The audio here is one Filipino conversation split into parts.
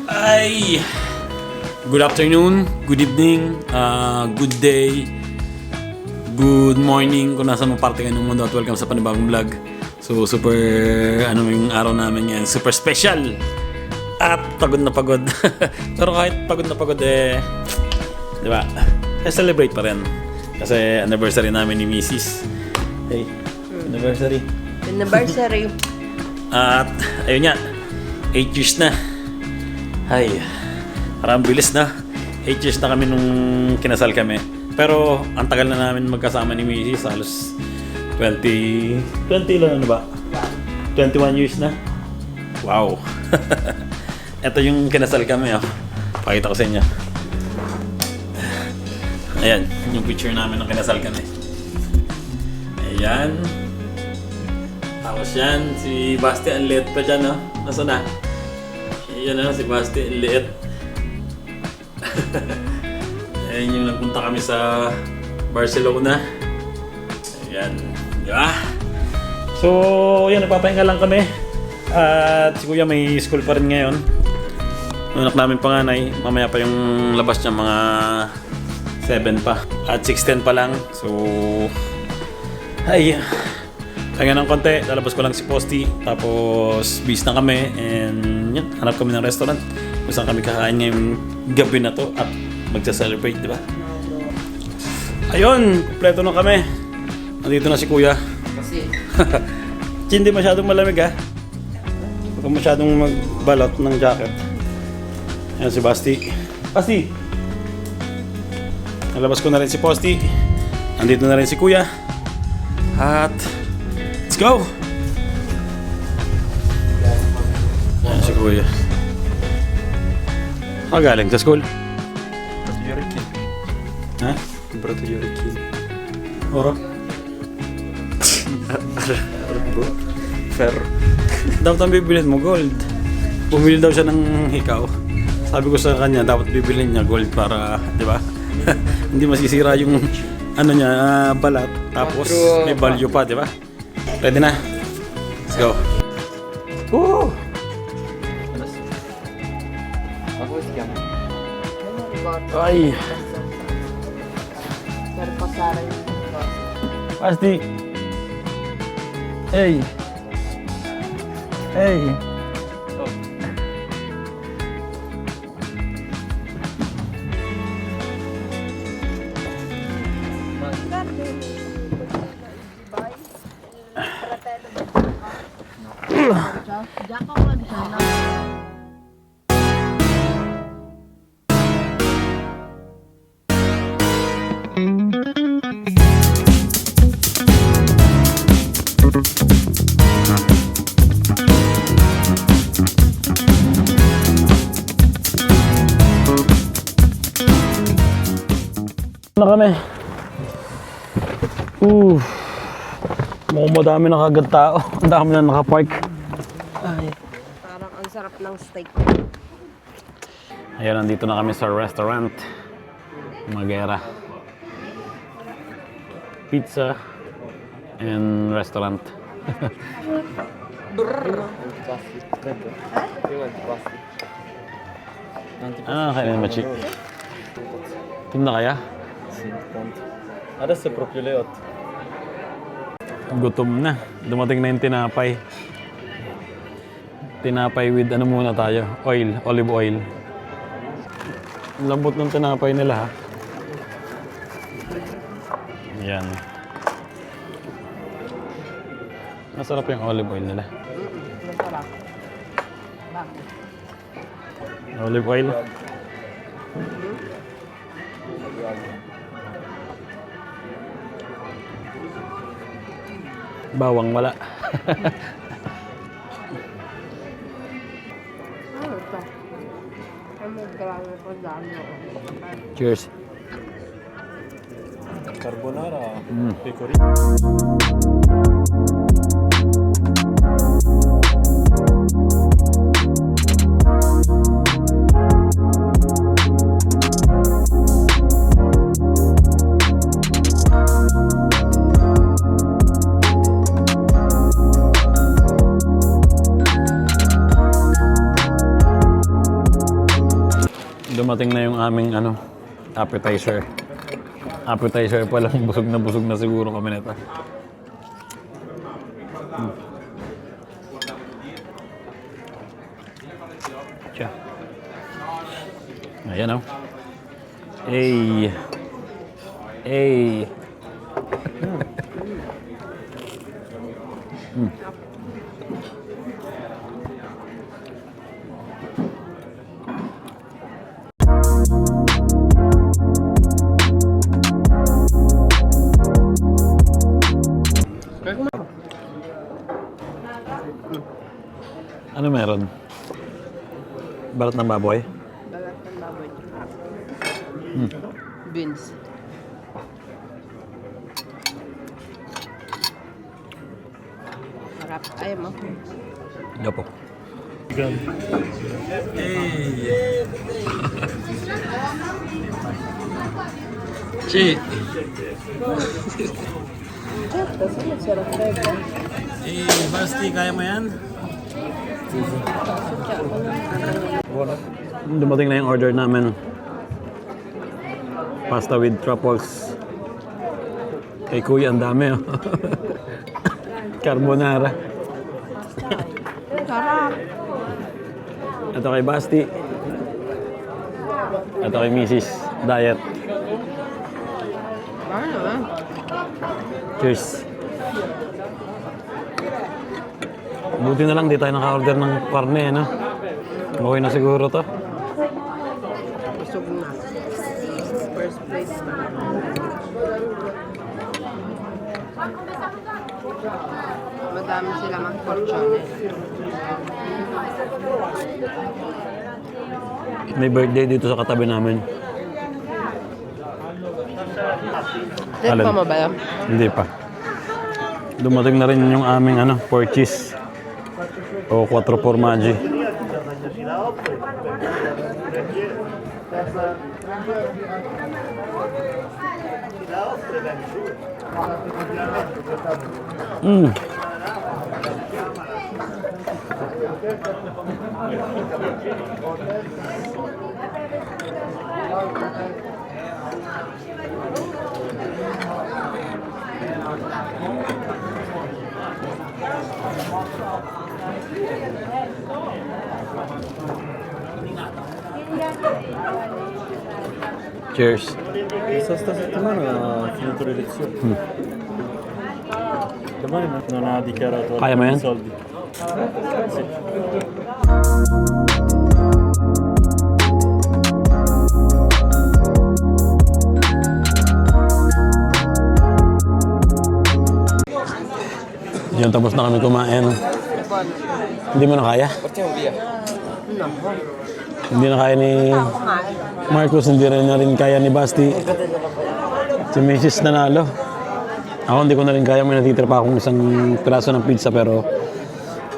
Ay! Good afternoon, good evening, good day, good morning kung nasa mga parte ka ng mundo at welcome sa panibagong vlog. So super, yung araw namin ngayon, super special at pagod na pagod. Pero kahit pagod na pagod di ba, celebrate pa rin. Kasi anniversary namin ni Mrs. Hey, anniversary. At ayun nga, 8 years na. Ay, parang bilis na. 8 years na kami nung kinasal kami. Pero ang tagal na namin magkasama ni Mrs. Halos 20 lang, ano ba? 21 years na. Wow. Ito yung kinasal kami, oh. Pakita ko sa inyo. Ayan, yung picture namin nung kinasal kami. Ayan. Tapos yan, si Basti ang liit pa dyan, oh. Nasaan na? Ayan na, si Basti ang liit. Ayan yung nagpunta kami sa Barcelona. Ayan, di ba? So, yan, nagpapahinga lang kami. At si Kuya may school pa rin ngayon. Anak namin panganay, mamaya pa yung labas niya mga 7 pa. At 6:10 pa lang. So, ay, kaya ng konti, lalabas ko lang si Posty. Tapos, bis na kami. And yan, hanap kami ng restaurant. Kung saan kami kakain ngayong gabi na to. At magsa-celebrate, di ba? Ayun, kompleto na kami. Nandito na si Kuya. Kasi Hindi masyadong malamig, ha? Huwag kang masyadong magbalot ng jacket. Ayan si Basti. Basti! Nalabas ko na rin si Posty. Nandito na rin si Kuya. At let's go! Ayan si Kuya. Galing sa school. Yurikin. Ha? Bratu Yurikin. Oro? Fair. Dapat ang bibilin mo, gold. Bumili daw siya ng hikaw. Sabi ko sa kanya, dapat bibilin niya gold para, di ba? Hindi masisira yung ano niya, balat. Tapos may value pa, di ba? Ready na? Let's go. Woo! Ay! Pasti! Hey! Hey! Na kami. Mukhang madami na kagad tao. Ang dami na nakapark. Ay. parang ang sarap ng steak. Ayan, nandito na kami sa restaurant. Magera. Pizza and restaurant. Kailan ba, Chick? Tum na kaya? Adesso è proprio le 8. Gutom na. Dumating na yung tinapay. Tinapay with ano muna tayo? Oil, olive oil. Ang lambot ng tinapay nila, ha? Yan. Masarap yung olive oil nila. Olive oil. Bawang wala. Ano ito? Ano grabe ko dami. Cheers. Carbonara, pecorino. Dumating na yung aming appetizer. Appetizer pa lang, busog na siguro kami nito. Tiya. Ayan Ay. Ay. Ano meron? Balat ng baboy? Balat ng baboy. Beans. Sarap. Ayaw mo. Hindi po. Chi! Kasi masarap tayo. Basti, kaya mo yan? Buona. Dumating na yung order namin. Pasta with truffles. Kay Kuya, ang dami Carbonara. Sarap. Ito kay Basti. Ito kay Mrs. Diet. Bakit naman? Cheers. Buti na lang di tayo naka-order ng karne, no? Okay na siguro to. Busog na. First place na. Madami sila mag-fortune. May birthday dito sa katabi namin. Dito pa mo ba yan? Hindi pa. Dumating na rin yung aming pork cheese. O 4 formaggi. Cheers. Questa settimana ha finito le lezioni. Domani non ha dichiarato Kaya mo yan? i soldi. Sì. Yun, tapos na kami kumain. Hindi mo na kaya? Nako. Hindi na kaya ni Kumain. Marcos, hindi rin na rin kaya ni Basti. Si Mrs. nanalo. Ako hindi ko na rin kaya, may natitira pa akong isang piraso ng pizza pero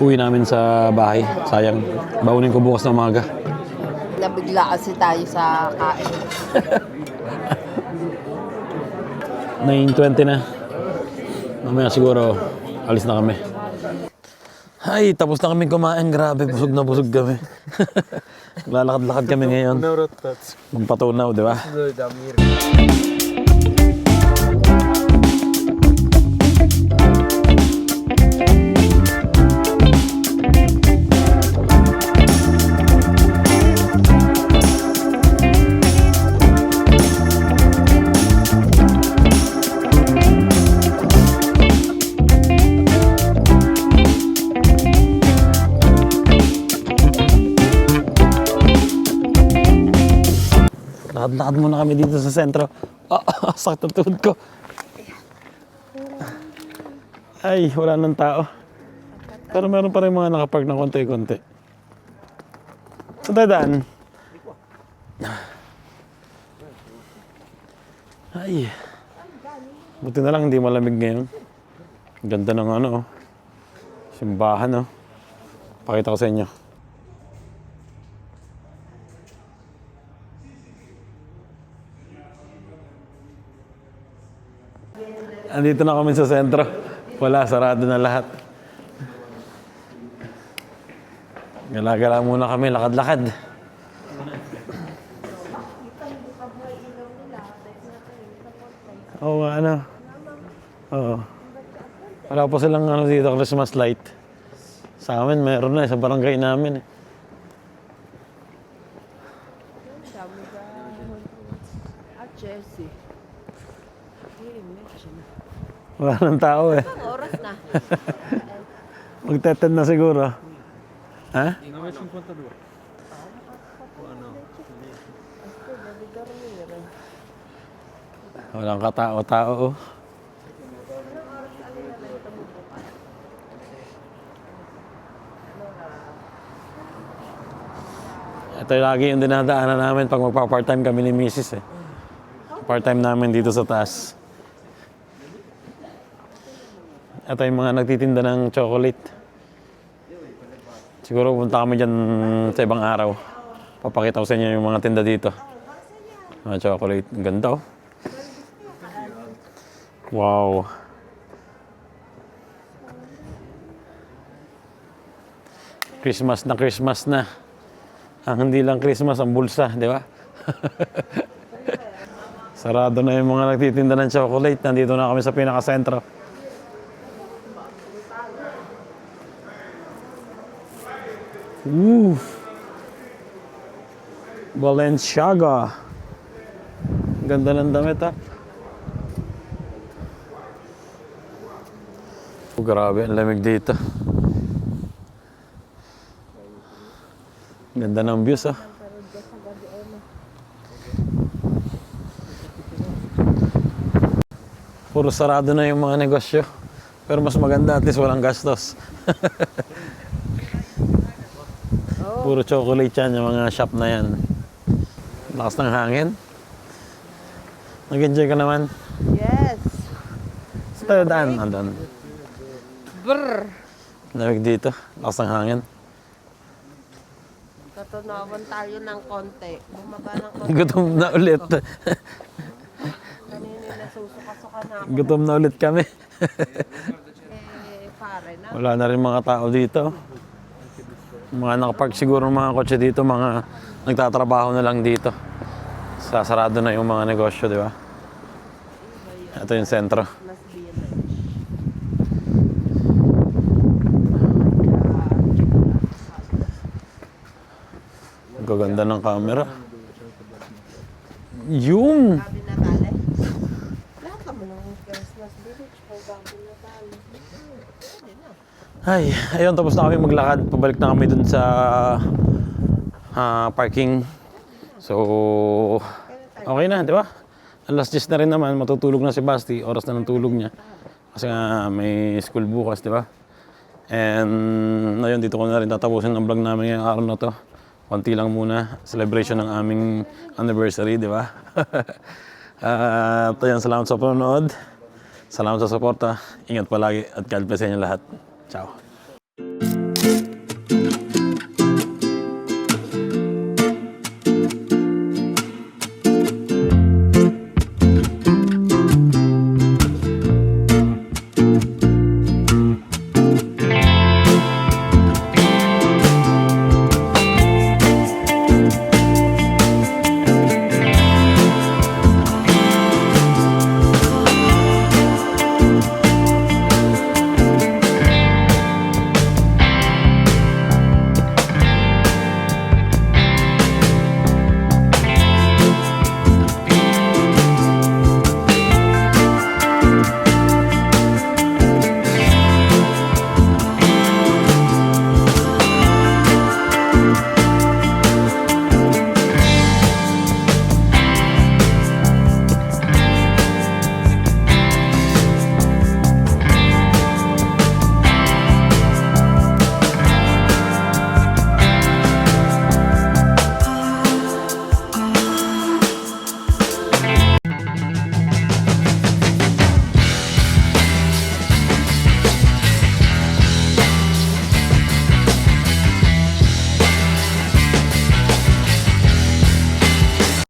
uwi namin sa bahay. Sayang, baunin ko bukas na umaga. Nabigla kasi tayo sa kain. 9:20 na. Mamaya siguro, alis na kami. Ay, tapos na kami kumain. Grabe, busog na busog kami. Lalakad-lakad kami ngayon. Magpatunaw, di ba? Lakad-lakad muna kami dito sa sentro. Sakit ang tuhod ko. Ay, wala nang tao. Pero meron pa rin mga nakapark na konti-konti. Saan tayo daan? Ay. Buti na lang hindi malamig ngayon. Ganda ng simbahan, Pakita ko sa inyo. Andito na kami sa sentro. Wala, sarado na lahat. Gala-gala muna kami, lakad-lakad. Oo, ano. Oo. Wala pa silang ano dito, Christmas light. Sa amin, meron na sa barangay namin. Dami ba? At Chelsea. Wala nang tao eh. Ang oras na. Magteted na siguro. Ha? 9.52. Walang katao-tao. Ito lagi yung dinadaanan namin pag magpa-part-time kami ni Mrs. eh. Part-time namin dito sa taas. Ito yung mga nagtitinda ng chocolate. Siguro punta kami dyan sa ibang araw. Papakita ko sa inyo yung mga tinda dito. Mga chocolate. Ang ganda oh. Wow. Christmas na. Ang hindi lang Christmas, ang bulsa, di ba? Sarado na yung mga nagtitinda ng chocolate. Nandito na kami sa pinaka-sentro. Balenciaga. Ganda ng damit ah. Oh, grabe, ang lamig dito. Ganda ng views ah. Puro sarado na yung mga negosyo. Pero mas maganda, at least walang gastos. Puro chocolate yan, yung mga shop na yan. Lakas ng hangin. Nag-enjoy ka naman. Yes. Sa daan, andun. Brr. Lamig dito, lakas ng hangin. Katunawan tayo ng konti. Bumaba ng konti. Gutom na ulit. Kanina nasusuka-suka na ako. Gutom na ulit kami. Pare na. Wala na rin mga tao dito. Mga nakapark siguro ng mga kotse dito, mga nagtatrabaho na lang dito. Sasarado na yung mga negosyo, di ba? Ito yung sentro. Mas bien. Ang gaganda ng camera. Yung! Bago Natale. Lahat naman ng Christmas village. Bago Natale. Ay, ayun, tapos na kami maglakad. Pabalik na kami dun sa parking. So, okay na, di ba? Alas 10 na rin naman, matutulog na si Basti. Oras na ng tulog niya. Kasi nga, may school bukas, di ba? And, ayun, dito ko na rin tatapusin ang vlog namin ngayong araw na to. Konti lang muna, celebration ng aming anniversary, di ba? At ayun, salamat sa panonood. Salamat sa suporta. Ingat palagi at God bless sa inyo lahat. Ciao.